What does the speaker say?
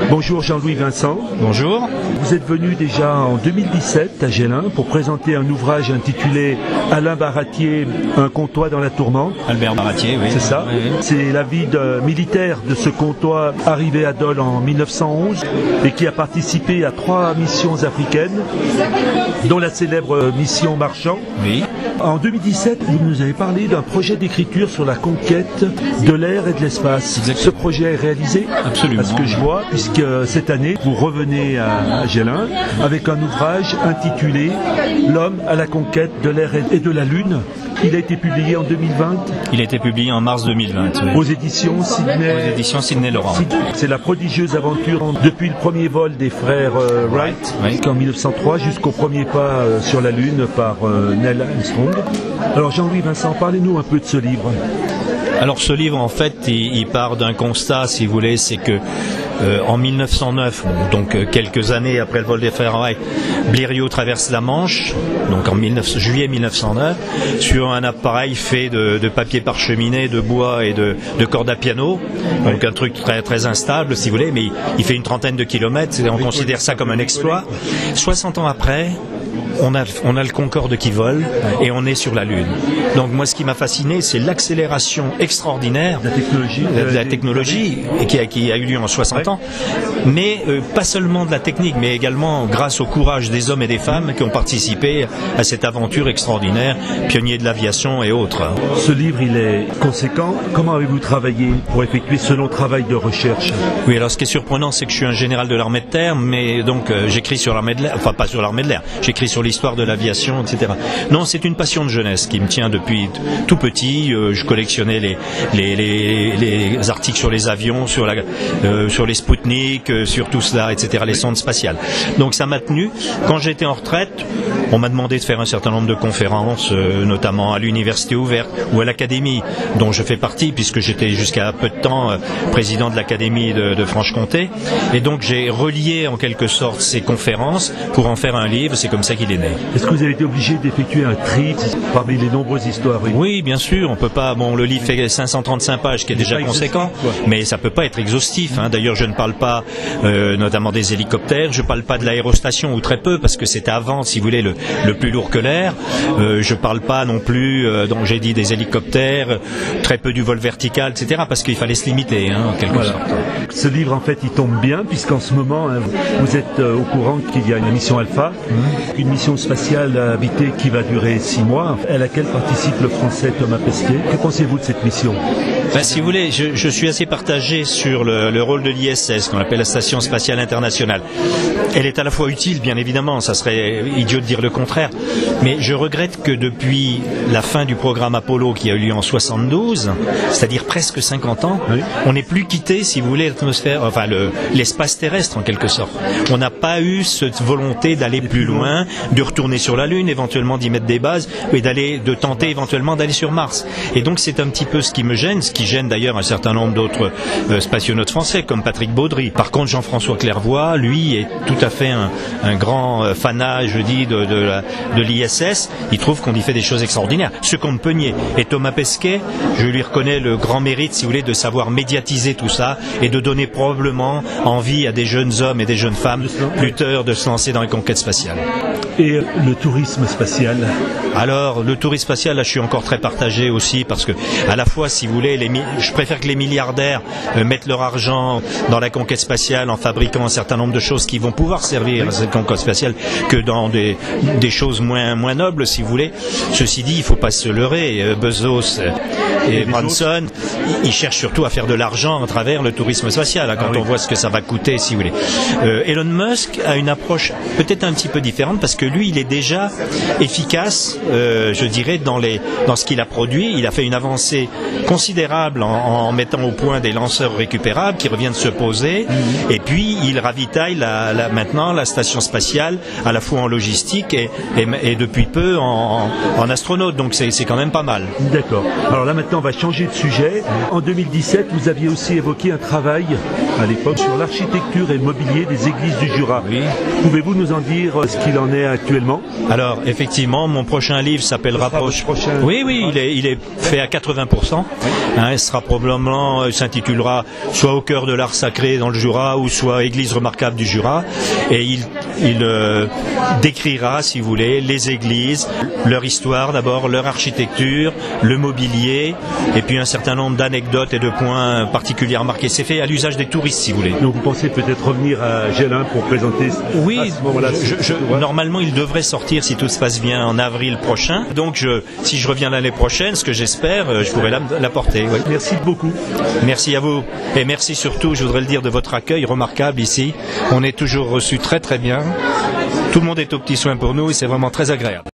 Bonjour Jean-Louis Vincent. Bonjour. Vous êtes venu déjà en 2017 à Gellin pour présenter un ouvrage intitulé Alain Baratier, un comtois dans la tourmente. Albert Baratier, oui. C'est ça. Oui, oui. C'est la vie militaire de ce comtois arrivé à Dole en 1911 et qui a participé à 3 missions africaines, dont la célèbre mission Marchand. Oui. En 2017, vous nous avez parlé d'un projet d'écriture sur la conquête de l'air et de l'espace. Exactement. Ce projet est réalisé? Absolument. À ce que je vois, puisque cette année, vous revenez à Gellin avec un ouvrage intitulé L'homme à la conquête de l'air et de la lune. Il a été publié en 2020. Il a été publié en mars 2020. Oui. Aux éditions Sidney. Aux éditions Sidney Laurent. C'est la prodigieuse aventure depuis le premier vol des frères Wright, Oui. en 1903, jusqu'au premier pas sur la Lune par Neil Armstrong. Alors Jean-Louis Vincent, parlez-nous un peu de ce livre. Alors ce livre, en fait, il part d'un constat, si vous voulez, c'est que en 1909, donc quelques années après le vol des frères Wright, Blériot traverse la Manche, donc en juillet 1909, sur un appareil fait de papier parcheminé, de bois et de cordes à piano, donc un truc très, très instable, si vous voulez, mais il fait une trentaine de kilomètres, et on considère ça comme un exploit. 60 ans après, on a le Concorde qui vole et on est sur la Lune. Donc moi, ce qui m'a fasciné, c'est l'accélération extraordinaire de la technologie qui a eu lieu en 60 ans, mais pas seulement de la technique, mais également grâce au courage des hommes et des femmes qui ont participé à cette aventure extraordinaire, pionniers de l'aviation et autres. Ce livre, il est conséquent. Comment avez-vous travaillé pour effectuer ce long travail de recherche? Oui, alors ce qui est surprenant, c'est que je suis un général de l'armée de terre, mais donc j'écris sur l'armée de l'air, enfin pas sur l'armée de l'air, j'écris sur l'histoire de l'aviation, etc. Non, c'est une passion de jeunesse qui me tient depuis tout petit. Je collectionnais les articles sur les avions, sur les Spoutnik, sur tout cela, etc., les sondes spatiales. Donc ça m'a tenu. Quand j'étais en retraite, on m'a demandé de faire un certain nombre de conférences, notamment à l'université ouverte ou à l'académie, dont je fais partie, puisque j'étais jusqu'à peu de temps président de l'académie de Franche-Comté. Et donc j'ai relié en quelque sorte ces conférences pour en faire un livre. C'est comme ça qu'il est né. Est-ce que vous avez été obligé d'effectuer un tri parmi les nombreuses histoires? Oui, bien sûr. On peut pas. Bon, le livre fait 535 pages, qui est déjà conséquent, mais ça peut pas être exhaustif. Hein. D'ailleurs, je ne parle pas, notamment des hélicoptères. Je parle pas de l'aérostation, ou très peu, parce que c'était avant, si vous voulez, le plus lourd que l'air. Je parle pas non plus, donc j'ai dit des hélicoptères, très peu du vol vertical, etc., parce qu'il fallait se limiter, hein, en quelque sorte. Ce livre, en fait, il tombe bien, puisqu'en ce moment, hein, vous êtes au courant qu'il y a une mission Alpha, une mission spatiale habitée qui va durer 6 mois, à laquelle participe le Français Thomas Pesquet. Que pensez-vous de cette mission? Ben, si vous voulez, je suis assez partagé sur le rôle de l'ISS, qu'on appelle la Station Spatiale Internationale. Elle est à la fois utile, bien évidemment, ça serait idiot de dire le contraire, mais je regrette que depuis la fin du programme Apollo qui a eu lieu en 72, c'est-à-dire presque 50 ans, oui, on n'ait plus quitté, si vous voulez, l'atmosphère, enfin l'espace terrestre en quelque sorte. On n'a pas eu cette volonté d'aller plus loin, de retourner sur la Lune, éventuellement d'y mettre des bases, et de tenter éventuellement d'aller sur Mars. Et donc c'est un petit peu ce qui me gêne, ce qui gêne d'ailleurs un certain nombre d'autres spationautes français, comme Patrick Baudry. Par contre, Jean-François Clairvoy, lui, est tout à fait un grand fanat, je dis, de l'ISS. Il trouve qu'on y fait des choses extraordinaires, ce qu'on ne peut nier. Et Thomas Pesquet, je lui reconnais le grand mérite, si vous voulez, de savoir médiatiser tout ça et de donner probablement envie à des jeunes hommes et des jeunes femmes lutteurs de se lancer dans les conquêtes spatiales. Et le tourisme spatial? Alors, le tourisme spatial, là, je suis encore très partagé aussi, parce que, à la fois, si vous voulez, je préfère que les milliardaires mettent leur argent dans la conquête spatiale en fabriquant un certain nombre de choses qui vont pouvoir servir à cette conquête spatiale que dans des choses moins nobles, si vous voulez. Ceci dit, il ne faut pas se leurrer. Bezos et Branson, ils cherchent surtout à faire de l'argent à travers le tourisme spatial, hein, quand on voit ce que ça va coûter, si vous voulez. Elon Musk a une approche peut-être un petit peu différente, parce que lui, il est déjà efficace, je dirais, dans ce qu'il a produit. Il a fait une avancée considérable en mettant au point des lanceurs récupérables qui reviennent se poser, et puis il ravitaille maintenant la station spatiale, à la fois en logistique et depuis peu en astronaute, donc c'est quand même pas mal. D'accord. Alors là maintenant on va changer de sujet. En 2017, vous aviez aussi évoqué un travail à l'époque sur l'architecture et le mobilier des églises du Jura. Oui. Pouvez-vous nous en dire ce qu'il en est actuellement? Alors, effectivement, mon prochain livre s'appellera... Oui, il est fait à 80%. Hein, il sera probablement, s'intitulera soit Au cœur de l'art sacré dans le Jura, ou soit Église remarquable du Jura. Et il décrira, si vous voulez, les églises, leur histoire d'abord, leur architecture, le mobilier, et puis un certain nombre d'anecdotes et de points particulièrement marqués. C'est fait à l'usage des touristes, si vous voulez. Donc vous pensez peut-être revenir à Gellin pour présenter à ce moment-là? Normalement, il devrait sortir, si tout se passe bien, en avril prochain. Donc, si je reviens l'année prochaine, ce que j'espère, je pourrai l'apporter. Oui. Merci beaucoup. Merci à vous. Et merci surtout, je voudrais le dire, de votre accueil remarquable ici. On est toujours reçus très très bien. Tout le monde est aux petits soins pour nous et c'est vraiment très agréable.